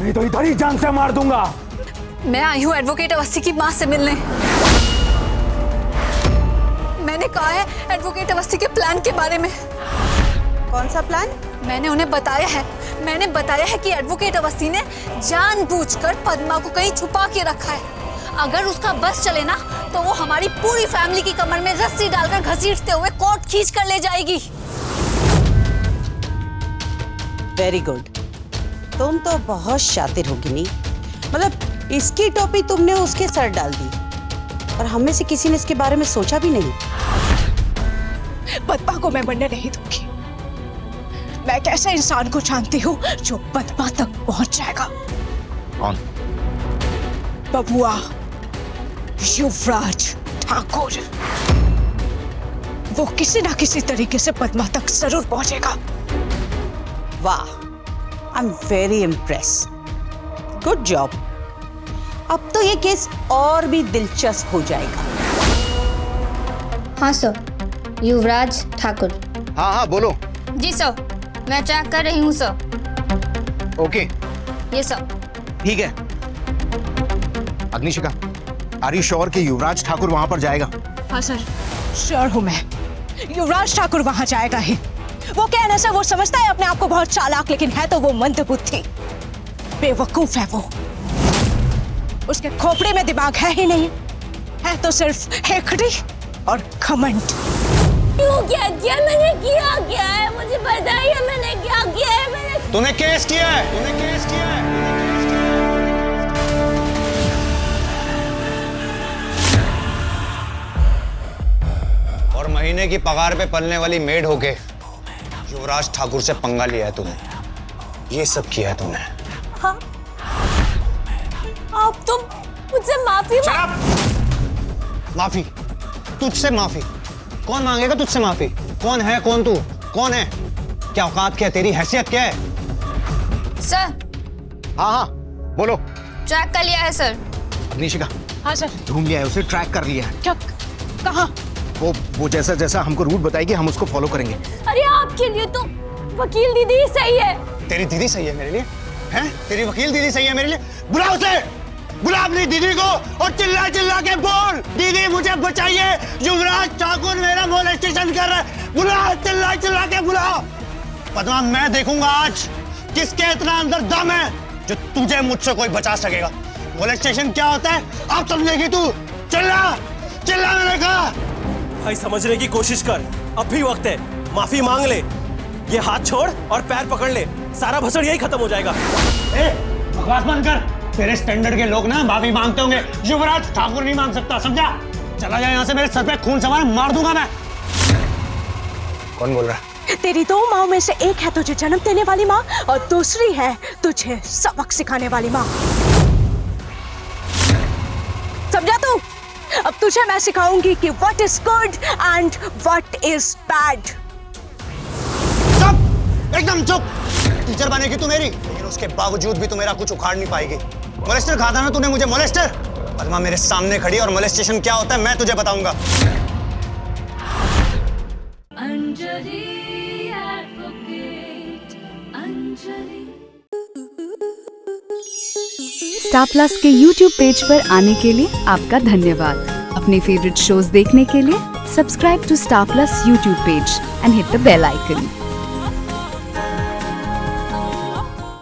नहीं तो इधर ही जान से मार दूंगा। मैं आई हूँ एडवोकेट अवस्थी की माँ से मिलने। मैंने कहा है एडवोकेट अवस्थी के प्लान के बारे में। कौन सा प्लान? मैंने उन्हें बताया है कि एडवोकेट अवस्थी ने जानबूझकर पद्मा को कहीं छुपा के रखा है। अगर उसका बस चले ना तो वो हमारी पूरी फैमिली की कमर में रस्सी डालकर घसीटते हुए कोर्ट खींच कर ले जाएगी। वेरी गुड, तुम तो बहुत शातिर होगी। नहीं मतलब इसकी टोपी तुमने उसके सर डाल दी और हम में से किसी ने इसके बारे में सोचा भी नहीं। पद्मा को मैं मरने नहीं दूंगी। मैं एक ऐसे इंसान को जानती हूँ जो पद्मा तक पहुंच जाएगा। कौन? बबुआ युवराज ठाकुर। वो किसी ना किसी तरीके से पद्मा तक जरूर पहुंचेगा। वाह, I am very impress. Good job. अब तो ये केस और भी दिलचस्प हो जाएगा। हाँ सर, युवराज ठाकुर। हाँ हाँ बोलो। जी सर, मैं चेक कर रही हूँ सर। ओके ये सर। ठीक है। अग्निशिखा, आर यू श्योर कि युवराज ठाकुर वहां पर जाएगा? हाँ सर, श्योर हूँ मैं। युवराज ठाकुर वहां जाएगा ही। वो कहने से वो समझता है अपने आप को बहुत चालाक, लेकिन है तो वो मंदबुद्धि, बेवकूफ है वो। उसके खोपड़े में दिमाग है ही नहीं, है तो सिर्फ हेकड़ी और घमंड। क्यों क्या किया मैंने? किया क्या है मुझे बताइए, मैंने क्या किया है? मैंने तूने केस किया है, तूने केस किया है। और महीने की पगार पे पलने वाली मेड होके युवराज ठाकुर से पंगा लिया है तूने। ये सब किया है तूने। हाँ, आप तो मुझसे माफी माफी? तुझसे माफी? कौन मांगेगा तुझसे माफी? कौन है? कौन तू? कौन है? क्या औकात क्या है तेरी? हैसियत क्या है? सर। हाँ हाँ बोलो। ट्रैक कर लिया है सर। अग्निशिखा। हाँ सर। ढूंढ लिया है उसे, ट्रैक कर लिया है। क्या? कहाँ? वो जैसा जैसा हमको रूट बताएगी हम उसको फॉलो करेंगे। अरे आपके लिए तो वकील दीदी ही सही है। तेरी दीदी सही है मेरे लिए? हैं? तेरी वकील दीदी सही है मेरे लिए? बुला उसे, बुला अपनी दीदी को और चिल्ला चिल्ला के बोल, दीदी मुझे बचाइए, युवराज ठाकुर मेरा मोलेस्टेशन कर रहा है। बुला, चिल्ला चिल्ला के बुला। पद्मा, मैं देखूंगा आज किसके इतना अंदर दम है जो तुझे मुझसे कोई बचा सकेगा। मोलेस्टेशन क्या होता है अब समझेगी तू। चिल्ला चिल्ला, मैंने कहा। भाई समझने की कोशिश कर, अब भी वक्त है। माफी मांग ले, ये हाथ छोड़ और पैर पकड़ ले, सारा भसड़ यही खत्म हो जाएगा। बकवास बंद कर। तेरे स्टैंडर्ड के लोग ना माफी मांगते होंगे, युवराज ठाकुर नहीं मांग सकता, समझा? चला जाए यहाँ से, मेरे सर पे खून सवार मार दूंगा मैं। कौन बोल रहा है? तेरी दो माँ में से एक है तुझे जन्म देने वाली माँ और दूसरी है तुझे सबक सिखाने वाली माँ। समझा तू? अब तुझे मैं सिखाऊंगी कि what is good and what is bad. चुप, एकदम चुप। टीचर बनेगी तू मेरी, लेकिन उसके बावजूद भी तू मेरा कुछ उखाड़ नहीं पाएगी। मोलेस्टर कहा था ना तूने मुझे, मोलेस्टर। पद्मा मेरे सामने खड़ी और मोलेस्टेशन क्या होता है मैं तुझे बताऊंगा। Anjali advocate, Anjali. Star plus के YouTube पेज पर आने के लिए आपका धन्यवाद। अपने फेवरेट शोज देखने के लिए subscribe to Star Plus YouTube page and hit the bell icon.